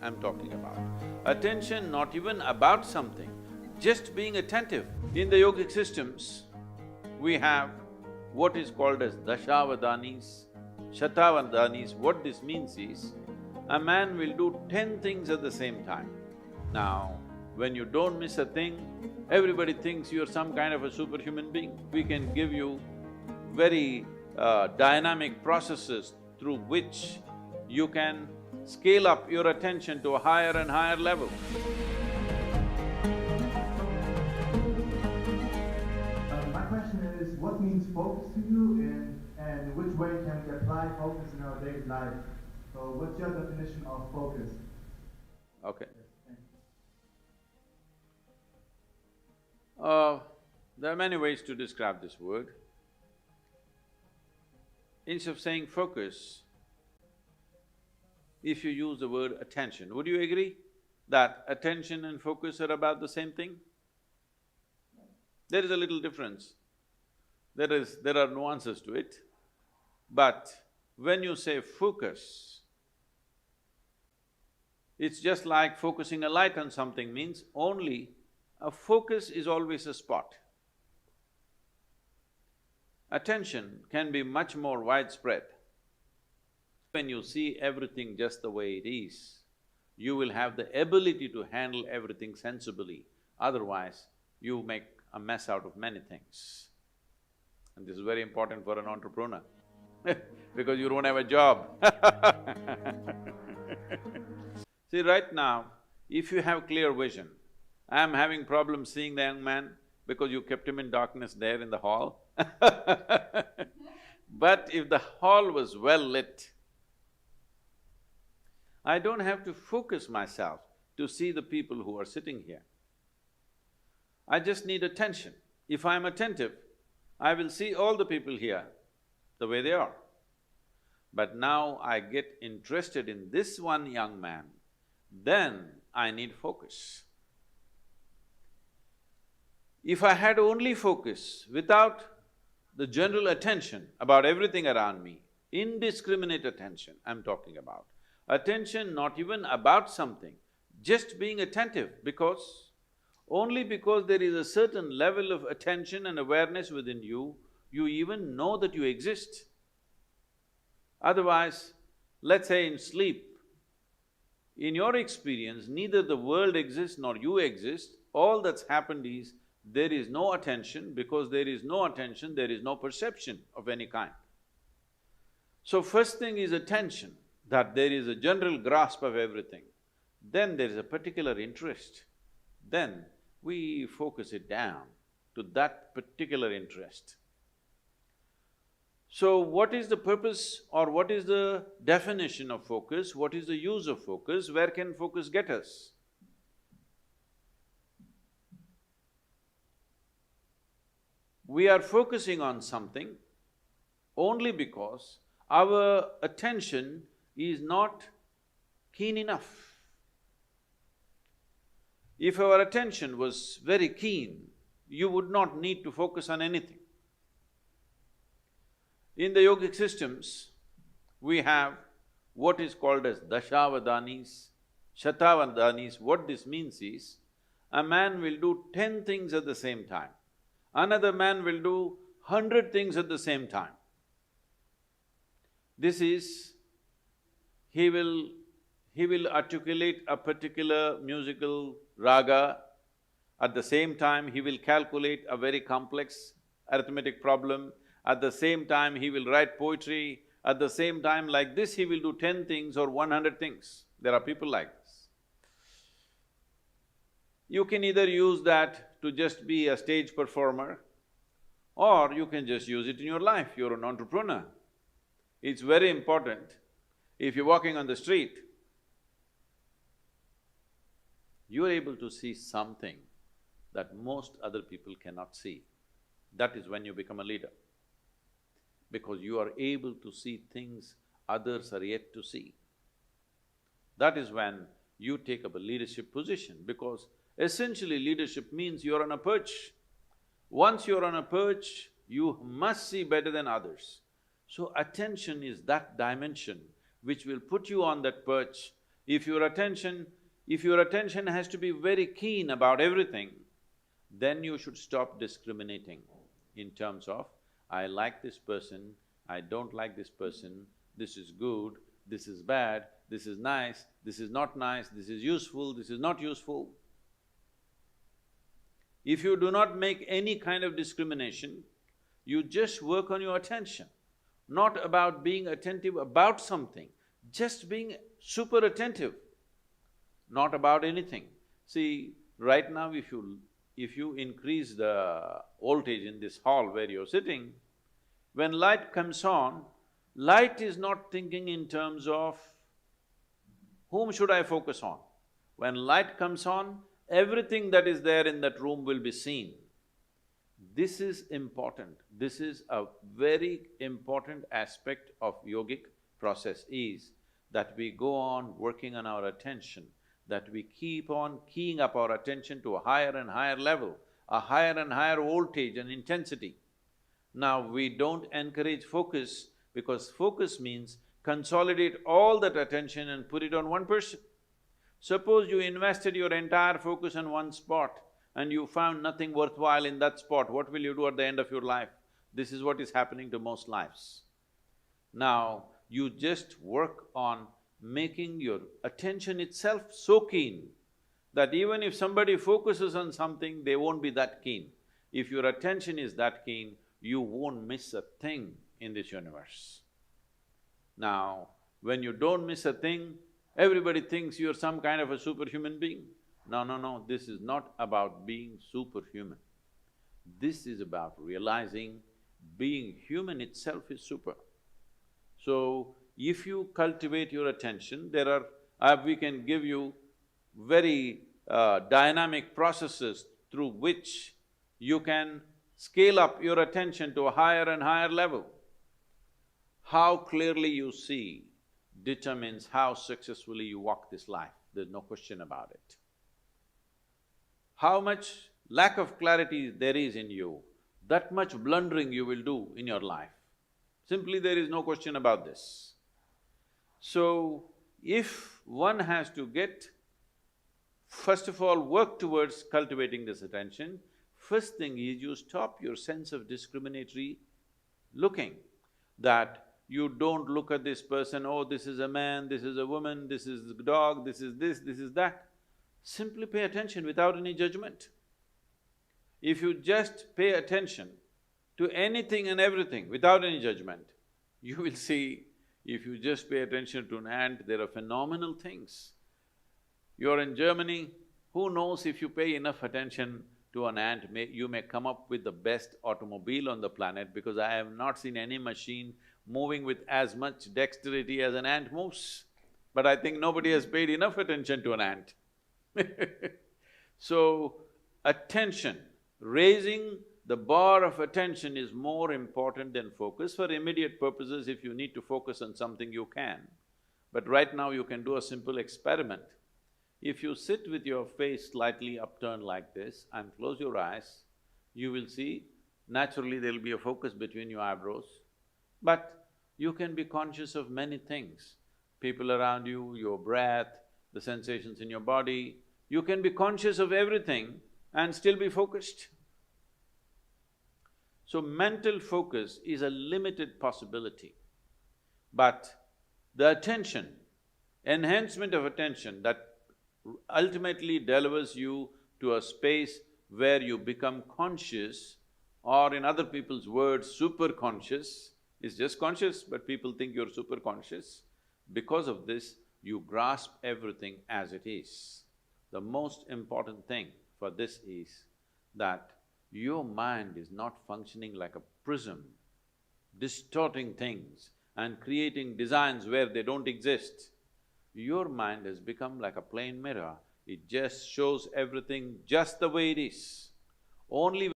I'm talking about. Attention not even about something, just being attentive. In the yogic systems, we have what is called as dashavadanis, shatavadanis. What this means is, a man will do 10 things at the same time. Now, when you don't miss a thing, everybody thinks you're some kind of a superhuman being. We can give you very dynamic processes through which you can scale up your attention to a higher and higher level. My question is, what means focus to you, and which way can we apply focus in our daily life? So what's your definition of focus? Okay. There are many ways to describe this word. Instead of saying focus, if you use the word attention, would you agree that attention and focus are about the same thing? There is a little difference. There are nuances to it, but when you say focus, it's just like focusing a light on something means only a focus is always a spot. Attention can be much more widespread. When you see everything just the way it is, you will have the ability to handle everything sensibly, otherwise you make a mess out of many things. And this is very important for an entrepreneur because you don't have a job See, right now, if you have clear vision, I'm having problems seeing the young man because you kept him in darkness there in the hall but if the hall was well lit, I don't have to focus myself to see the people who are sitting here. I just need attention. If I'm attentive, I will see all the people here the way they are. But now I get interested in this one young man, then I need focus. If I had only focus without the general attention about everything around me, indiscriminate attention I'm talking about, attention not even about something, just being attentive only because there is a certain level of attention and awareness within you, you even know that you exist. Otherwise, let's say in sleep, in your experience, neither the world exists nor you exist, all that's happened is there is no attention. Because there is no attention, there is no perception of any kind. So first thing is attention, that there is a general grasp of everything. Then there is a particular interest. Then we focus it down to that particular interest. So what is the purpose or what is the definition of focus? What is the use of focus? Where can focus get us? We are focusing on something only because our attention is not keen enough. If our attention was very keen, you would not need to focus on anything. In the yogic systems, we have what is called as dashavadanis, shatavadanis. What this means is, a man will do 10 things at the same time. Another man will do 100 things at the same time. This is, he will articulate a particular musical raga, at the same time he will calculate a very complex arithmetic problem, at the same time he will write poetry, at the same time like this he will do 10 things or 100 things. There are people like this. You can either use that to just be a stage performer, or you can just use it in your life, you're an entrepreneur. It's very important, if you're walking on the street, you're able to see something that most other people cannot see. That is when you become a leader. Because you are able to see things others are yet to see. That is when you take up a leadership position, because essentially leadership means you're on a perch. Once you're on a perch, you must see better than others. So attention is that dimension which will put you on that perch. If your attention… if your attention has to be very keen about everything, then you should stop discriminating in terms of, I like this person, I don't like this person, this is good, this is bad, this is nice, this is not nice, this is useful, this is not useful. If you do not make any kind of discrimination, you just work on your attention, not about being attentive about something, just being super attentive, not about anything. See, right now if you increase the voltage in this hall where you're sitting, when light comes on, light is not thinking in terms of whom should I focus on. When light comes on, everything that is there in that room will be seen. This is important. This is a very important aspect of yogic process, is that we go on working on our attention, that we keep on keying up our attention to a higher and higher level, a higher and higher voltage and intensity. Now, we don't encourage focus because focus means consolidate all that attention and put it on one person. Suppose you invested your entire focus on one spot and you found nothing worthwhile in that spot, what will you do at the end of your life? This is what is happening to most lives. Now, you just work on making your attention itself so keen that even if somebody focuses on something, they won't be that keen. If your attention is that keen, you won't miss a thing in this universe. Now, when you don't miss a thing, everybody thinks you're some kind of a superhuman being. No, no, no, this is not about being superhuman. This is about realizing being human itself is super. So, if you cultivate your attention, there are… we can give you very dynamic processes through which you can scale up your attention to a higher and higher level. How clearly you see determines how successfully you walk this life, there's no question about it. How much lack of clarity there is in you, that much blundering you will do in your life. Simply there is no question about this. So, if one has to get… first of all, work towards cultivating this attention, first thing is you stop your sense of discriminatory looking, that you don't look at this person, oh, this is a man, this is a woman, this is a dog, this is this, this is that. Simply pay attention without any judgment. If you just pay attention to anything and everything without any judgment, you will see, if you just pay attention to an ant, there are phenomenal things. You're in Germany, who knows, if you pay enough attention to an ant, you may come up with the best automobile on the planet, because I have not seen any machine moving with as much dexterity as an ant moves. But I think nobody has paid enough attention to an ant. So, attention, raising the bar of attention is more important than focus. For immediate purposes, if you need to focus on something, you can. But right now you can do a simple experiment. If you sit with your face slightly upturned like this and close your eyes, you will see naturally there'll be a focus between your eyebrows. But you can be conscious of many things, people around you, your breath, the sensations in your body. You can be conscious of everything and still be focused. So, mental focus is a limited possibility, but the attention, enhancement of attention that ultimately delivers you to a space where you become conscious, or in other people's words, super conscious, is just conscious, but people think you're super conscious. Because of this, you grasp everything as it is. The most important thing for this is that your mind is not functioning like a prism, distorting things and creating designs where they don't exist. Your mind has become like a plain mirror, it just shows everything just the way it is. Only